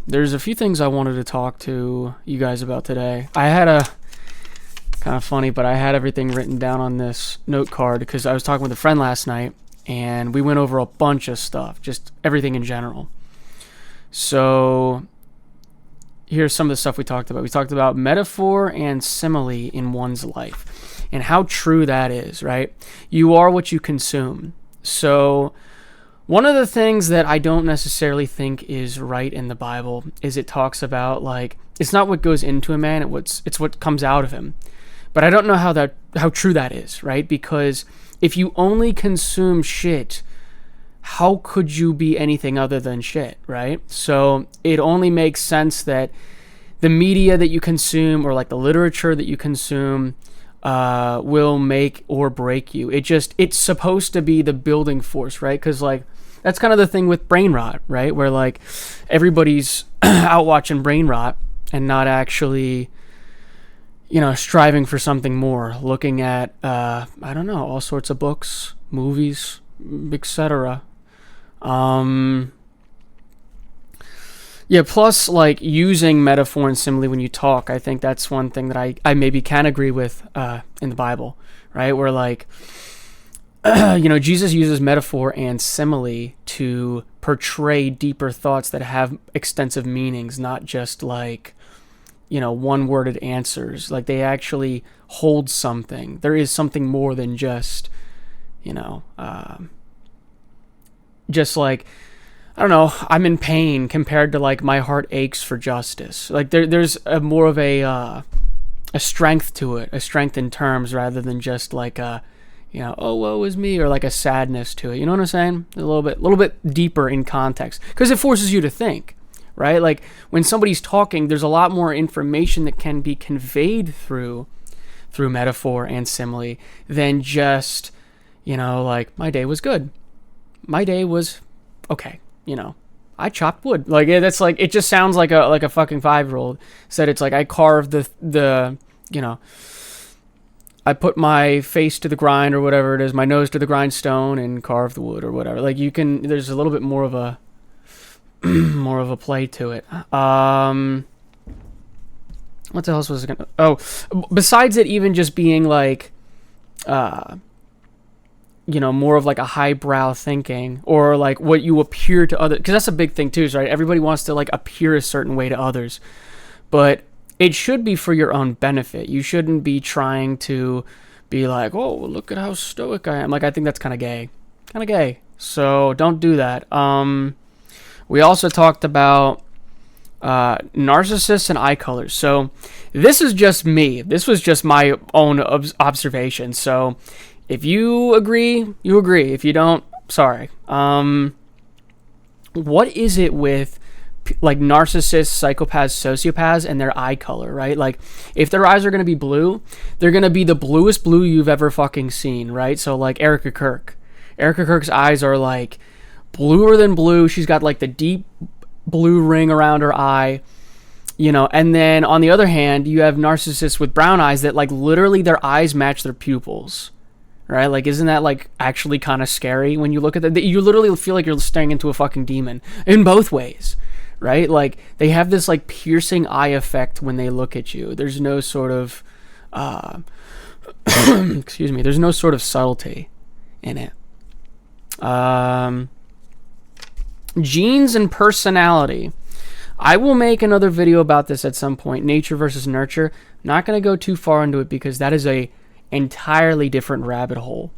there's a few things I wanted to talk to you guys about today. I had a kind of funny, but I had everything written down on this note card because I was talking with a friend last night and we went over a bunch of stuff, just everything in general. So here's some of the stuff we talked about. We talked about metaphor and simile in one's life and how true that is, right? You are what you consume. So one of the things that I don't necessarily think is right in the Bible is it talks about, like, it's not what goes into a man, it's what comes out of him. But I don't know how true that is, right? Because if you only consume shit, how could you be anything other than shit, right? So it only makes sense that the media that you consume or like the literature that you consume will make or break you. It's supposed to be the building force, right? Because like that's kind of the thing with brain rot, right? Where like everybody's out watching brain rot and not actually, striving for something more, looking at, I don't know, all sorts of books, movies, etc. Plus like using metaphor and simile when you talk, I think that's one thing that I maybe can agree with in the Bible, right? Where like, Jesus uses metaphor and simile to portray deeper thoughts that have extensive meanings, not just like, one-worded answers. Like they actually hold something. There is something more than just, just like, I don't know, I'm in pain compared to like my heart aches for justice. Like there's more of a strength to it, a strength in terms rather than just like oh, woe is me, or like a sadness to it. You know what I'm saying? A little bit deeper in context because it forces you to think, right? Like when somebody's talking, there's a lot more information that can be conveyed through metaphor and simile than just, like my day was good. My day was okay. I chopped wood. Like that's like, it just sounds like a fucking 5-year-old said. It's like I carved the I put my face to the grind or whatever it is, my nose to the grindstone and carved the wood or whatever. Like there's a little bit more of a play to it. What else was it besides it even just being like, more of like a highbrow thinking or like what you appear to others, because that's a big thing too, right? Everybody wants to like appear a certain way to others, but it should be for your own benefit. You shouldn't be trying to be like, oh, look at how stoic I am. Like, I think that's kind of gay. So don't do that. We also talked about narcissists and eye colors. So this is just me. This was just my own observation. So if you agree, you agree. If you don't, sorry. What is it with like narcissists, psychopaths, sociopaths, and their eye color, right? Like if their eyes are going to be blue, they're going to be the bluest blue you've ever fucking seen, right? So like Erica Kirk's eyes are like bluer than blue. She's got like the deep blue ring around her eye, and then on the other hand, you have narcissists with brown eyes that like literally their eyes match their pupils. Right? Like, isn't that like actually kind of scary when you look at that? You literally feel like you're staring into a fucking demon in both ways, right? Like they have this like piercing eye effect when they look at you. There's no sort of, excuse me, there's no sort of subtlety in it. Genes and personality. I will make another video about this at some point. Nature versus nurture. Not going to go too far into it because that is a entirely different rabbit hole,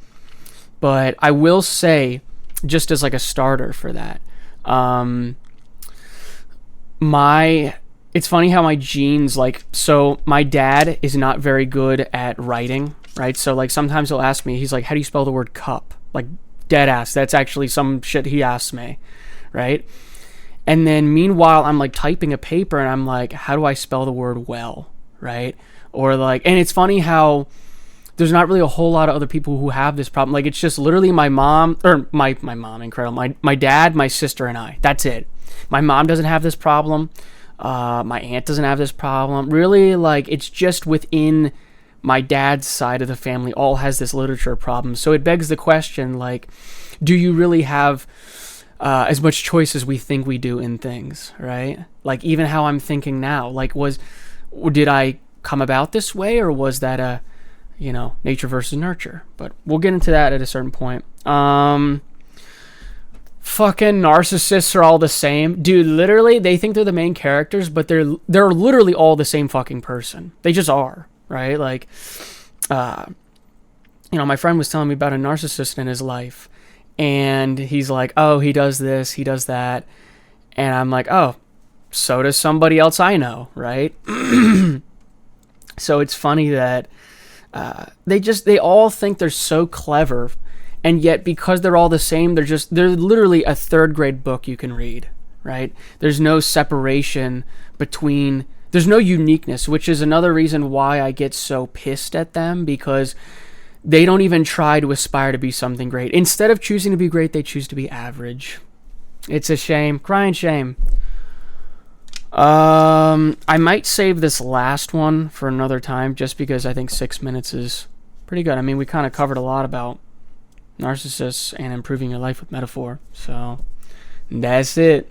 but I will say, just as like a starter for that, it's funny how my genes, like, so my dad is not very good at writing, right? So like sometimes he'll ask me, he's like, how do you spell the word cup? Like dead ass, that's actually some shit he asks me, right? And then meanwhile I'm like typing a paper and I'm like, how do I spell the word well, right? Or like, and it's funny how there's not really a whole lot of other people who have this problem. Like, it's just literally my mom, or my mom, incredible. My dad, my sister, and I. That's it. My mom doesn't have this problem. My aunt doesn't have this problem. Really, like, it's just within my dad's side of the family all has this literature problem. So it begs the question, like, do you really have as much choice as we think we do in things, right? Like even how I'm thinking now, like did I come about this way, or was that a, nature versus nurture? But we'll get into that at a certain point. Fucking narcissists are all the same. Dude, literally, they think they're the main characters, but they're literally all the same fucking person. They just are, right? Like, my friend was telling me about a narcissist in his life, and he's like, oh, he does this, he does that. And I'm like, oh, so does somebody else I know, right? So it's funny that they all think they're so clever, and yet because they're all the same, they're literally a third grade book you can read, right? There's no separation there's no uniqueness, which is another reason why I get so pissed at them, because they don't even try to aspire to be something great. Instead of choosing to be great, they choose to be average. It's a shame. Crying shame. I might save this last one for another time, just because I think 6 minutes is pretty good. I mean, we kind of covered a lot about narcissists and improving your life with metaphor. So that's it.